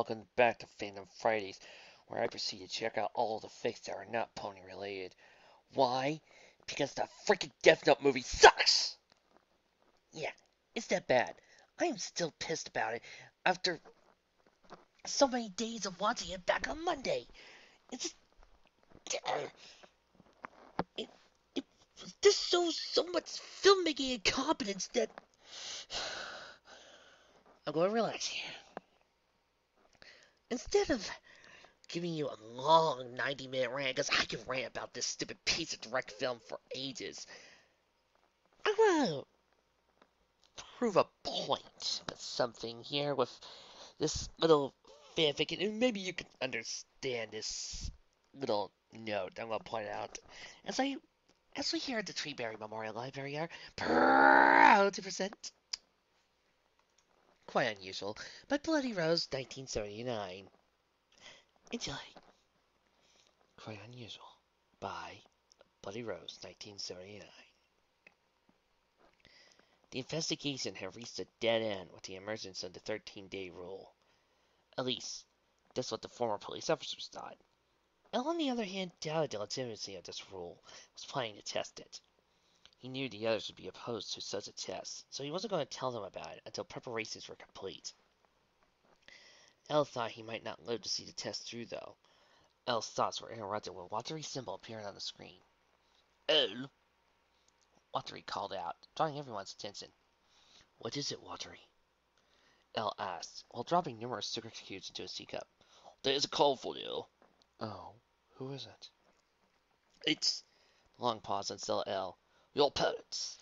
welcome back to Phantom Fridays, where I proceed to check out all the fakes that are not pony related. Why? Because the freaking Death Note movie sucks! Yeah, it's that bad. I am still pissed about it after so many days of watching it back on Monday. It's it, it this shows so much filmmaking incompetence that I'm going to relax here. Instead of giving you a long 90-minute rant, because I can rant about this stupid piece of direct film for ages. I want to prove a point with something here with this little fanfic, and maybe you can understand this little note I'm going to point out. As we here at the Treeberry Memorial Library are proud to present Quite Unusual by Bloody Rose 1979. Enjoy. Quite Unusual by Bloody Rose 1979. The investigation had reached a dead end with the emergence of the 13-day rule. At least, that's what the former police officers thought. Elle, on the other hand, doubted the legitimacy of this rule, was planning to test it. He knew the others would be opposed to such a test, so he wasn't going to tell them about it until preparations were complete. Elle thought he might not live to see the test through, though. Elle's thoughts were interrupted with a watery symbol appearing on the screen. Elle! Watery called out, drawing everyone's attention. What is it, Watery? Elle asked, while dropping numerous sugar cubes into a teacup. There's a call for you. Oh, who is it? It's... Long pause and still Elle. Your parents.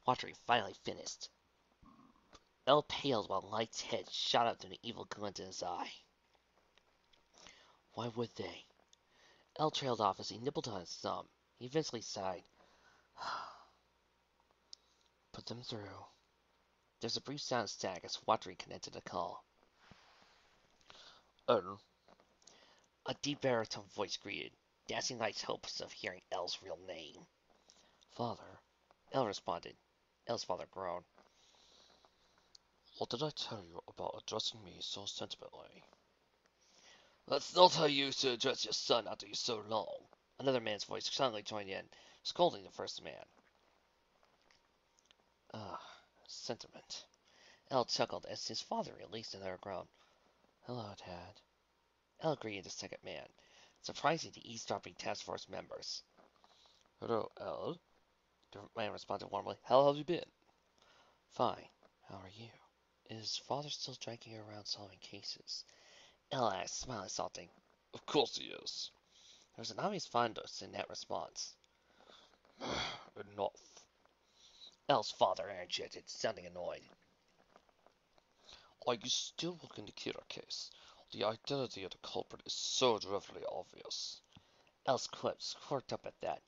Watery finally finished. Elle paled while Light's head shot up through an evil glint in his eye. Why would they? Elle trailed off as he nibbled on his thumb. He eventually sighed. Put them through. There's a brief sound of static as Watery connected the call. A deep baritone voice greeted, dancing Light's hopes of hearing Elle's real name. Father. Elle responded. Elle's father groaned. What did I tell you about addressing me so sentimentally? That's not how you used to address your son after you so long. Another man's voice suddenly joined in, scolding the first man. Sentiment. Elle chuckled as his father released another groan. Hello, Dad. Elle greeted the second man, surprising the eavesdropping task force members. Hello, Elle. The man responded warmly. How have you been? Fine. How are you? Is father still dragging you around solving cases? Elle asked, smiling salting. Of course he is. There was an obvious fondness in that response. Enough. Elle's father interjected, sounding annoyed. Are you still looking to kill a case? The identity of the culprit is so dreadfully obvious. Elle's lips quirked up at that,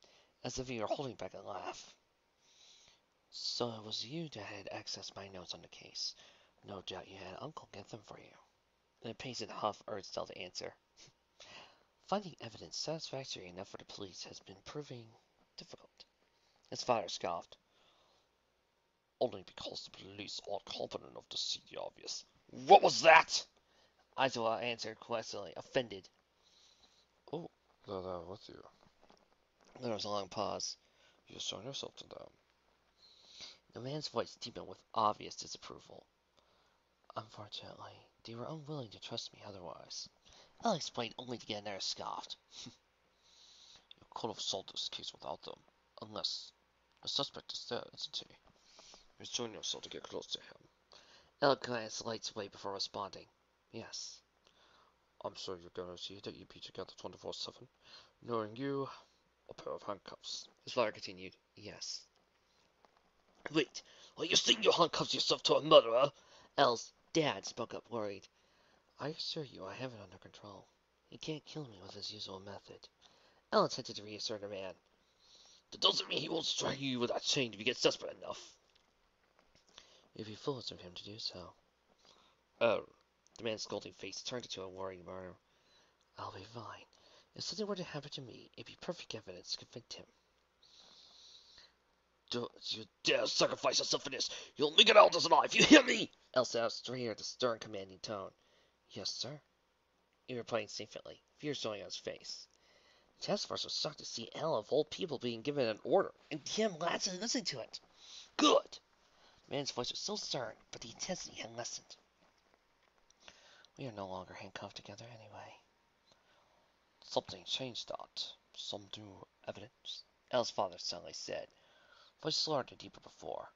as if he were holding back a laugh. So it was you that had accessed my notes on the case. No doubt you had Uncle get them for you. In a paced huff urged Elle to answer. Finding evidence satisfactory enough for the police has been proving difficult. His father scoffed. Only because the police aren't competent enough to see the obvious. What was that? Aizawa answered questioningly, offended. Oh, they're there with you. There was a long pause. You're showing yourself to them. The man's voice deepened with obvious disapproval. Unfortunately, they were unwilling to trust me otherwise. I'll explain only to get another scoffed. You could have solved this case without them, unless the suspect is dead, isn't he? You're showing yourself to get close to him. Elle glanced Light's way before responding. Yes. I'm sure you're going to see that you be together 24/7. Knowing you, a pair of handcuffs. His father continued. Yes. Wait, are you saying you handcuffed yourself to a murderer? Elle's dad spoke up, worried. I assure you I have it under control. He can't kill me with his usual method. Elle attempted to reassure the man. That doesn't mean he won't strike you with that chain if you get desperate enough. It'd be foolish of him to do so. Oh. The man's scolding face turned into a worried murmur. I'll be fine. If something were to happen to me, it'd be perfect evidence to convict him. Don't you dare sacrifice yourself for this! You'll make it out as alive, you hear me? Elle said straight at the stern, commanding tone. Yes, sir. he replied instinctively, fear showing on his face. The task force was shocked to see Al of all people being given an order, and him listening to it. Good! The man's voice was still stern, but the intensity had lessened. We are no longer handcuffed together anyway. Something changed that. Some new evidence? Al's father suddenly said, voice slower than deeper before.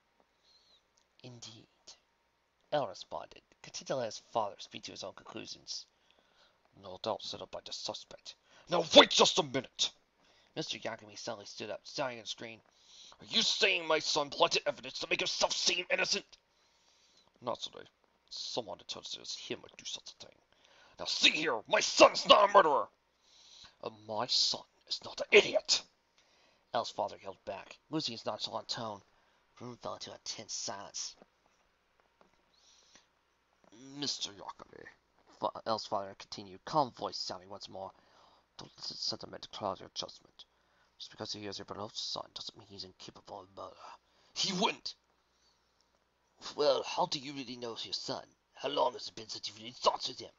Indeed. Al responded, content to let his father speak to his own conclusions. No doubt set up by the suspect. Now wait just a minute! Mr. Yagami suddenly stood up, staring at the screen. Are you saying my son planted evidence to make himself seem innocent? Naturally. Someone that told us it was him would do such a thing. Now see here, my son's not a murderer! And my son is not an idiot! Al's father yelled back, losing his nonchalant tone. The room fell into a tense silence. Mr. Yagami, Al's father continued, calm voice sounding once more. Don't let the sentiment cloud your judgment. Just because he is your beloved son doesn't mean he's incapable of murder. He wouldn't! Well, how do you really know your son? How long has it been since you've really talked with him?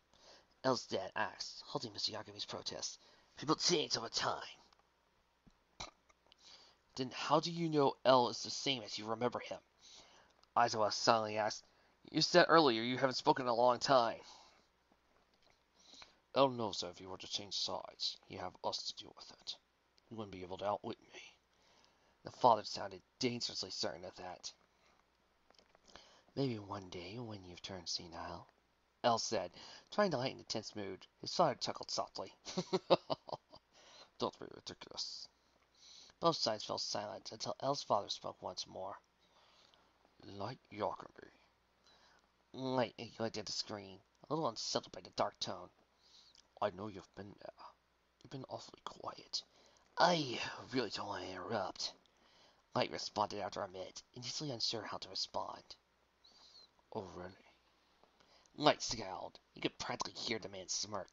Al's dad asked, halting Mr. Yagami's protest. People change over time. Then how do you know El is the same as you remember him? Aizawa suddenly asked. You said earlier you haven't spoken in a long time. El knows that if he were to change sides, he'd have us to deal with it. He wouldn't be able to outwit me. The father sounded dangerously certain of that. Maybe one day, when you've turned senile, El said, trying to lighten the tense mood. His father chuckled softly. Don't be ridiculous. Both sides fell silent until El's father spoke once more. Light Yagami. Light looked at the screen, a little unsettled by the dark tone. I know you've been there. You've been awfully quiet. I really don't want to interrupt. Light responded after a minute, initially unsure how to respond. Oh, really? Light scowled. You could practically hear the man smirk.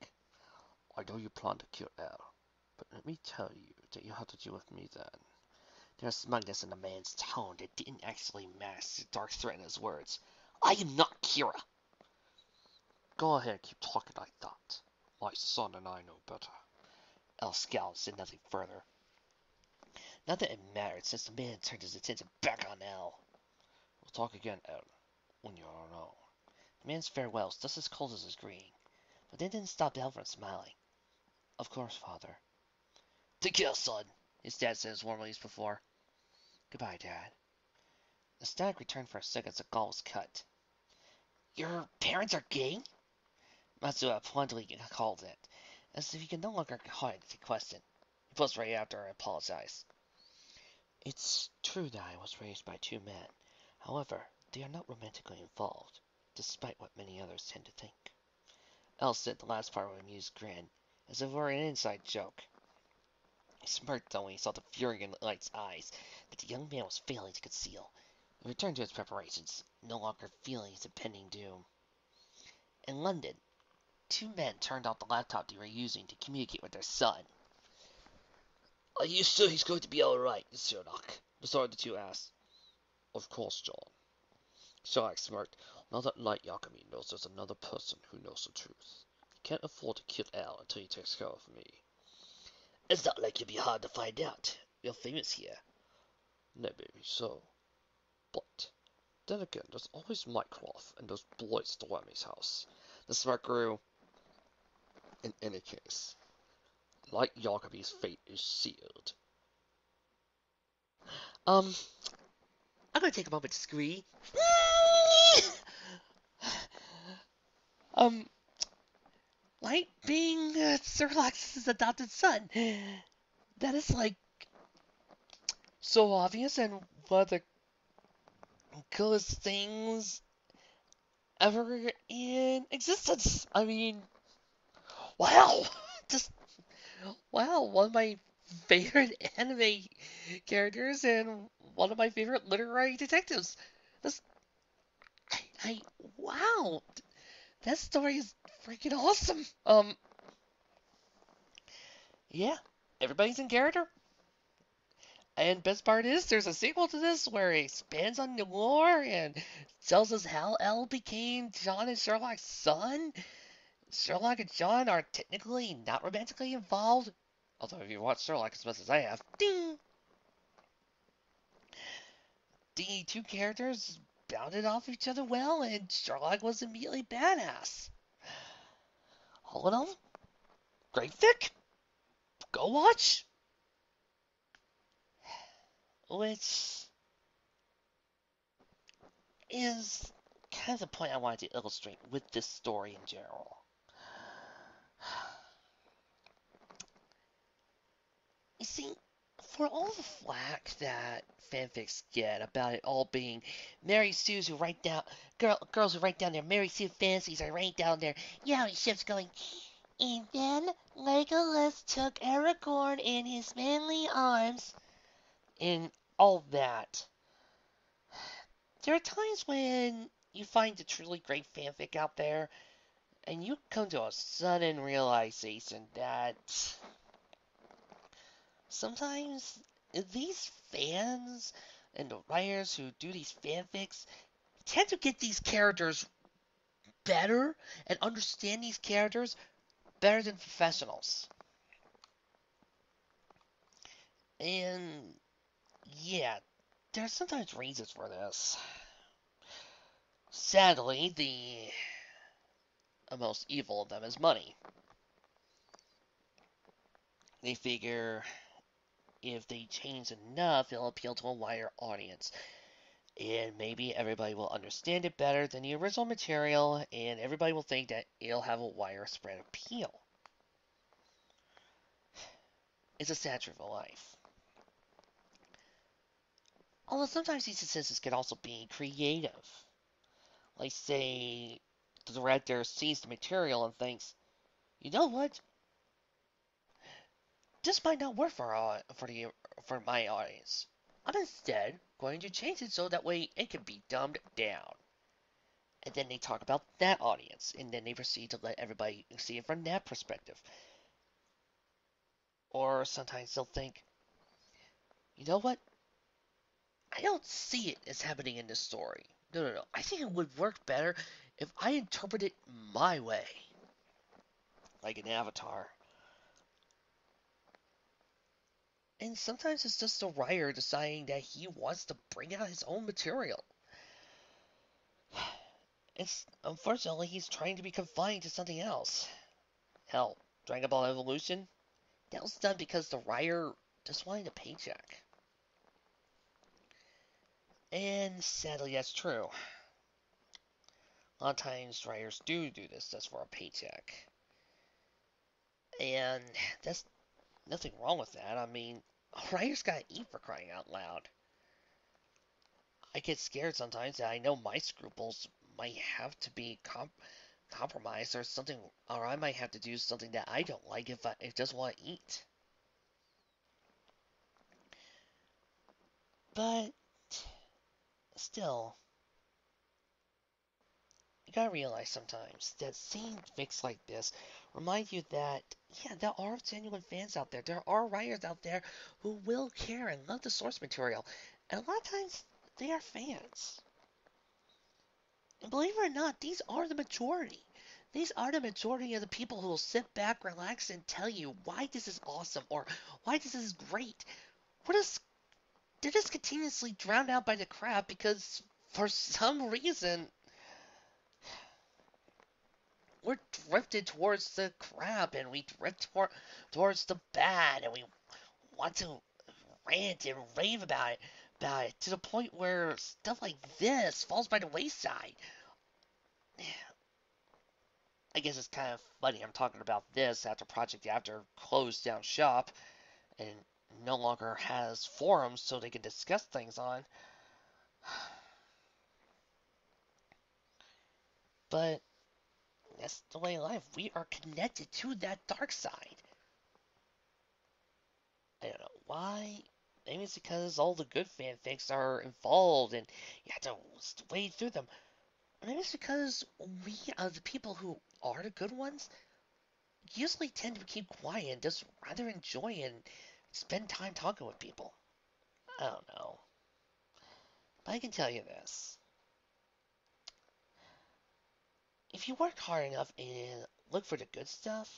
I know you plan to kill El, but let me tell you that you'll have to deal with me then. There was smugness in the man's tone that didn't actually mask the dark threat in his words. I am not Kira. Go ahead and keep talking like that. My son and I know better. El scowled and said nothing further. Not that it mattered, since the man turned his attention back on El. We'll talk again, El, when you're alone. The man's farewell was just as cold as his greeting, but that didn't stop El from smiling. Of course, father. Take care, son, his dad said as warmly as before. Goodbye, Dad. The static returned for a second as the call was cut. Your parents are gay? Matsuda bluntly called it, as if he could no longer hide the question. He paused right after and apologized. It's true that I was raised by two men. However, they are not romantically involved, despite what many others tend to think. El said the last part with an amused grin, as if it were an inside joke. He smirked though when he saw the fury in Light's eyes that the young man was failing to conceal. He returned to his preparations, no longer feeling his impending doom. In London, two men turned off the laptop they were using to communicate with their son. Are you sure he's going to be alright, Sherlock? The son of the two asked. Of course, John. Sherlock smirked. Now that Light Yagami knows there's another person who knows the truth. He can't afford to kill Al until he takes care of me. It's not like it'll be hard to find out. You're famous here. Maybe so. But then again, there's always Mycroft and those boys at the Lemmy's house. The smirk grew. In any case, Light Yagami's fate is sealed. I'm gonna take a moment to scream. Light being Sherlock's adopted son. That is like so obvious and one of the coolest things ever in existence. I mean, wow! Just wow, one of my favorite anime characters and one of my favorite literary detectives. This, I wow, that story is freaking awesome. Yeah, everybody's in character. And best part is, there's a sequel to this where he expands on the lore and tells us how Elle became John and Sherlock's son. Sherlock and John are technically not romantically involved. Although if you watch Sherlock as much as I have, ding, the two characters bounded off each other well, and Sherlock was immediately badass. All in all, great fic. Go watch. Which is kind of the point I wanted to illustrate with this story in general. You see, for all the flack that fanfics get about it all being Mary Sue's who write down girls who write down their Mary Sue fantasies are writing down their ships going, and then Legolas took Aragorn in his manly arms and all that. There are times when you find a truly great fanfic out there and you come to a sudden realization that sometimes these fans and the writers who do these fanfics tend to get these characters better and understand these characters better than professionals. And yeah, there are sometimes reasons for this. Sadly, the most evil of them is money. They figure if they change enough, it'll appeal to a wider audience. And maybe everybody will understand it better than the original material, and everybody will think that it'll have a wider spread appeal. It's a sad truth of life. Although sometimes these decisions can also be creative. Like, say, the director sees the material and thinks, you know what? This might not work for my audience. I'm instead going to change it so that way it can be dumbed down. And then they talk about that audience, and then they proceed to let everybody see it from that perspective. Or sometimes they'll think, you know what? I don't see it as happening in this story. No, no, no. I think it would work better if I interpret it my way. Like an avatar. And sometimes it's just a writer deciding that he wants to bring out his own material. It's unfortunately he's trying to be confined to something else. Hell, Dragon Ball Evolution? That was done because the writer just wanted a paycheck. And sadly that's true. A lot of times writers do this just for a paycheck. And that's nothing wrong with that. I mean, writers gotta eat for crying out loud. I get scared sometimes that I know my scruples might have to be compromised or something, or I might have to do something that I don't like if I just want to eat. But still, you gotta realize sometimes that seeing fics like this remind you that, yeah, there are genuine fans out there. There are writers out there who will care and love the source material. And a lot of times, they are fans. And believe it or not, these are the majority. These are the majority of the people who will sit back, relax, and tell you why this is awesome or why this is great. They're just continuously drowned out by the crap because for some reason we're drifted towards the crap and we drift towards the bad and we want to rant and rave about it to the point where stuff like this falls by the wayside. I guess it's kind of funny I'm talking about this after Project After closed down shop and no longer has forums so they can discuss things on. But that's the way of life. We are connected to that dark side. I don't know why. Maybe it's because all the good fanfics are involved and you have to wade through them. Maybe it's because we, the people who are the good ones, usually tend to keep quiet and just rather enjoy and spend time talking with people. I don't know. But I can tell you this. If you work hard enough in look for the good stuff,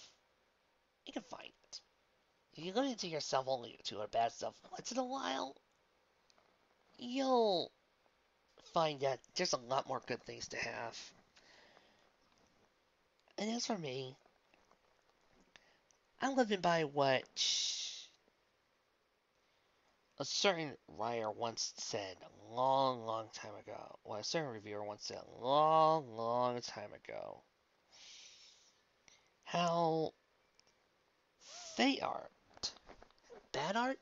you can find it. If you limit to yourself only to the bad stuff once in a while, you'll find that there's a lot more good things to have. And as for me, I'm living by what a certain writer once said a long, long time ago. What a certain reviewer once said a long, long time ago. How fake art, bad art,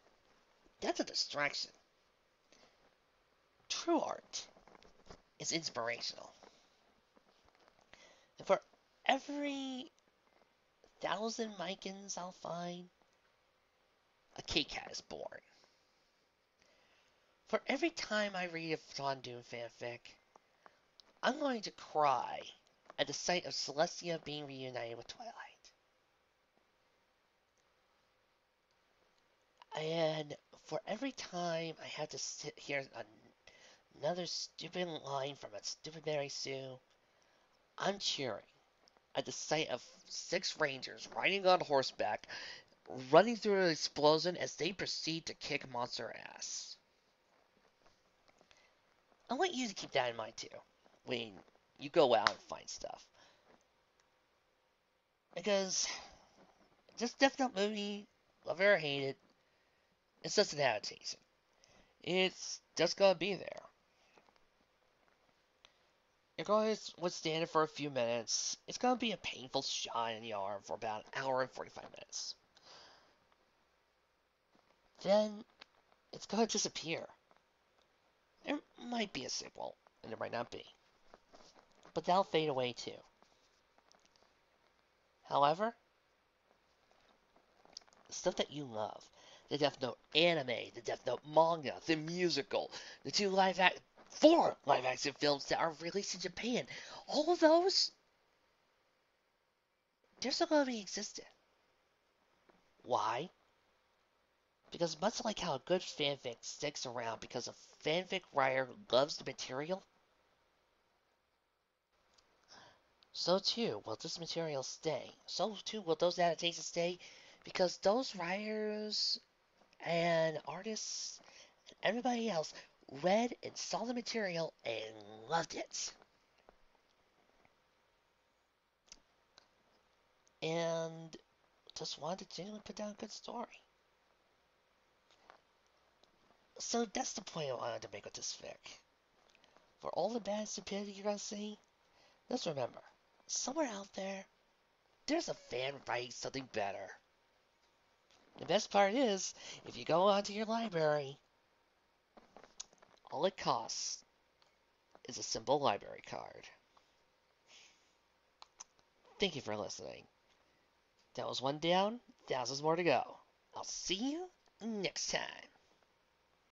that's a distraction. True art is inspirational. And for every thousand Micans I'll find, a Kit Kat is born. For every time I read a Dawn Doom fanfic, I'm going to cry at the sight of Celestia being reunited with Twilight. And for every time I have to sit here another stupid line from a stupid Mary Sue, I'm cheering at the sight of 6 Rangers riding on horseback, running through an explosion as they proceed to kick monster ass. I want you to keep that in mind too when you go out and find stuff. Because this Death Note movie, love it or hate it, it's just an adaptation. It's just gonna be there. You're going to withstand it for a few minutes. It's gonna be a painful shot in the arm for about an hour and 45 minutes. Then it's gonna disappear. There might be a sequel, and there might not be. But that'll fade away too. However, the stuff that you love, the Death Note anime, the Death Note manga, the musical, the 4 live action films that are released in Japan, all of those, they're still going to be existent. Why? Because much like how a good fanfic sticks around because a fanfic writer who loves the material, so too will this material stay. So too will those adaptations stay because those writers and artists and everybody else read and saw the material and loved it. And just wanted to genuinely put down a good story. So that's the point I wanted to make with this fic. For all the bad stupidity you're gonna see, just remember, somewhere out there, there's a fan writing something better. The best part is, if you go onto your library, all it costs is a simple library card. Thank you for listening. That was one down, thousands more to go. I'll see you next time.